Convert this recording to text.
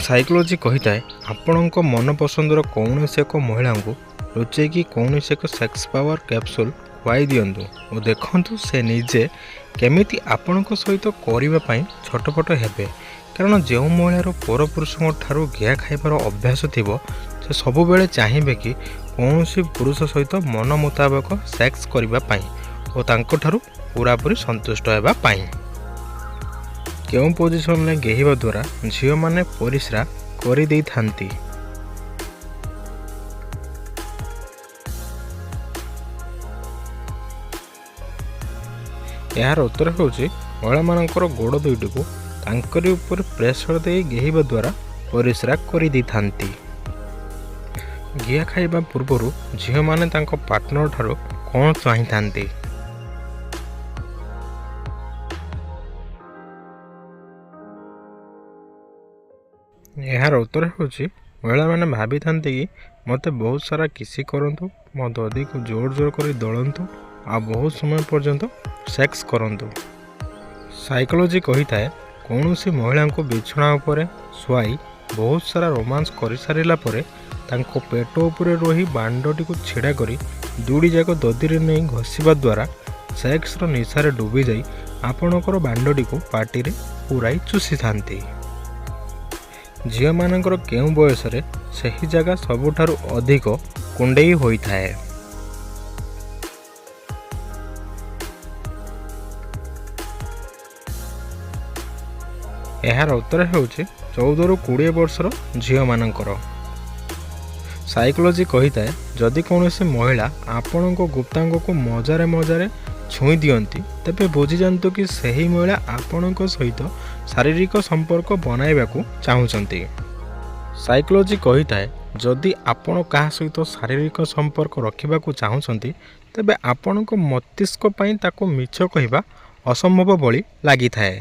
Psychology କହିଥାଏ ଆପଣଙ୍କ ମନପସନ୍ଦର କୌଣସି ଏକ ମହିଳାଙ୍କୁ ଲୁଚେଇକି କୌଣସି ଏକ ସେକ୍ସ ପାୱାର କ୍ୟାପସୁଲ୍ ଖୁଆଇ ଦିଅନ୍ତୁ ଓ ଦେଖନ୍ତୁ ସେ ନିଜେ କେମିତି ଆପଣଙ୍କ ସହିତ କରିବା ପାଇଁ ଛଟପଟ ହେବେ। କାରଣ ଯେଉଁ ମହିଳାର ପରପୁରୁଷଙ୍କ ଠାରୁ ଘିଆ ଖାଇବାର ଅଭ୍ୟାସ ଥିବ ସେ ସବୁବେଳେ ଚାହିଁବେ କି କୌଣସି ପୁରୁଷ ସହିତ ମନ ମୁତାବକ ସେକ୍ସ କରିବା ପାଇଁ ଓ ତାଙ୍କଠାରୁ ପୁରାପୁରି ସନ୍ତୁଷ୍ଟ ହେବା ପାଇଁ। କେଉଁ ପୋଜିସନରେ ଗେହିବା ଦ୍ୱାରା ଝିଅମାନେ ପରିସ୍ରା କରିଦେଇଥାନ୍ତି? ଏହାର ଉତ୍ତର ହେଉଛି ମହିଳାମାନଙ୍କର ଗୋଡ଼ ଦୁଇଟିକୁ ତାଙ୍କରି ଉପରେ ପ୍ରେସର ଦେଇ ଗେହିବା ଦ୍ୱାରା ପରିସ୍ରା କରିଦେଇଥାନ୍ତି। ଘିଆ ଖାଇବା ପୂର୍ବରୁ ଝିଅମାନେ ତାଙ୍କ ପାର୍ଟନର ଠାରୁ କ'ଣ ଚାହିଁଥାନ୍ତି? ଏହାର ଉତ୍ତର ହେଉଛି ମହିଳାମାନେ ଭାବିଥାନ୍ତି କି ମୋତେ ବହୁତ ସାରା କିସି କରନ୍ତୁ, ମୋ ଦଦିକୁ ଜୋର ଜୋର କରି ଦଳନ୍ତୁ ଆଉ ବହୁତ ସମୟ ପର୍ଯ୍ୟନ୍ତ ସେକ୍ସ କରନ୍ତୁ। ସାଇକୋଲୋଜି କହିଥାଏ କୌଣସି ମହିଳାଙ୍କୁ ବିଛଣା ଉପରେ ଶୁଆଇ ବହୁତ ସାରା ରୋମାନ୍ସ କରିସାରିଲା ପରେ ତାଙ୍କ ପେଟ ଉପରେ ରହି ବାଣ୍ଡଟିକୁ ଛିଡ଼ା କରି ଦୁଇଟି ଯାକ ଦଦିରେ ନେଇ ଘଷିବା ଦ୍ୱାରା ସେକ୍ସର ନିଶାରେ ଡୁବିଯାଇ ଆପଣଙ୍କର ବାଣ୍ଡଟିକୁ ପାଟିରେ ପୁରାଇ ଚୁଷିଥାନ୍ତି। ଝିଅମାନଙ୍କର କେଉଁ ବୟସରେ ସେହି ଜାଗା ସବୁଠାରୁ ଅଧିକ କୁଣ୍ଡେଇ ହୋଇଥାଏ? ଏହାର ଉତ୍ତର ହେଉଛି 14ରୁ 20 ବର୍ଷର ଝିଅମାନଙ୍କର। ସାଇକୋଲୋଜି କହିଥାଏ ଯଦି କୌଣସି ମହିଳା ଆପଣଙ୍କ ଗୁପ୍ତାଙ୍ଗକୁ ମଜାରେ ମଜାରେ ଛୁଇଁ ଦିଅନ୍ତି ତେବେ ବୁଝିଯାଆନ୍ତୁ କି ସେହି ମହିଳା ଆପଣଙ୍କ ସହିତ ଶାରୀରିକ ସମ୍ପର୍କ ବନାଇବାକୁ ଚାହୁଁଛନ୍ତି। ସାଇକୋଲୋଜି କହିଥାଏ ଯଦି ଆପଣ କାହା ସହିତ ଶାରୀରିକ ସମ୍ପର୍କ ରଖିବାକୁ ଚାହୁଁଛନ୍ତି ତେବେ ଆପଣଙ୍କ ମସ୍ତିଷ୍କ ପାଇଁ ତାକୁ ମିଛ କହିବା ଅସମ୍ଭବ ଭଳି ଲାଗିଥାଏ।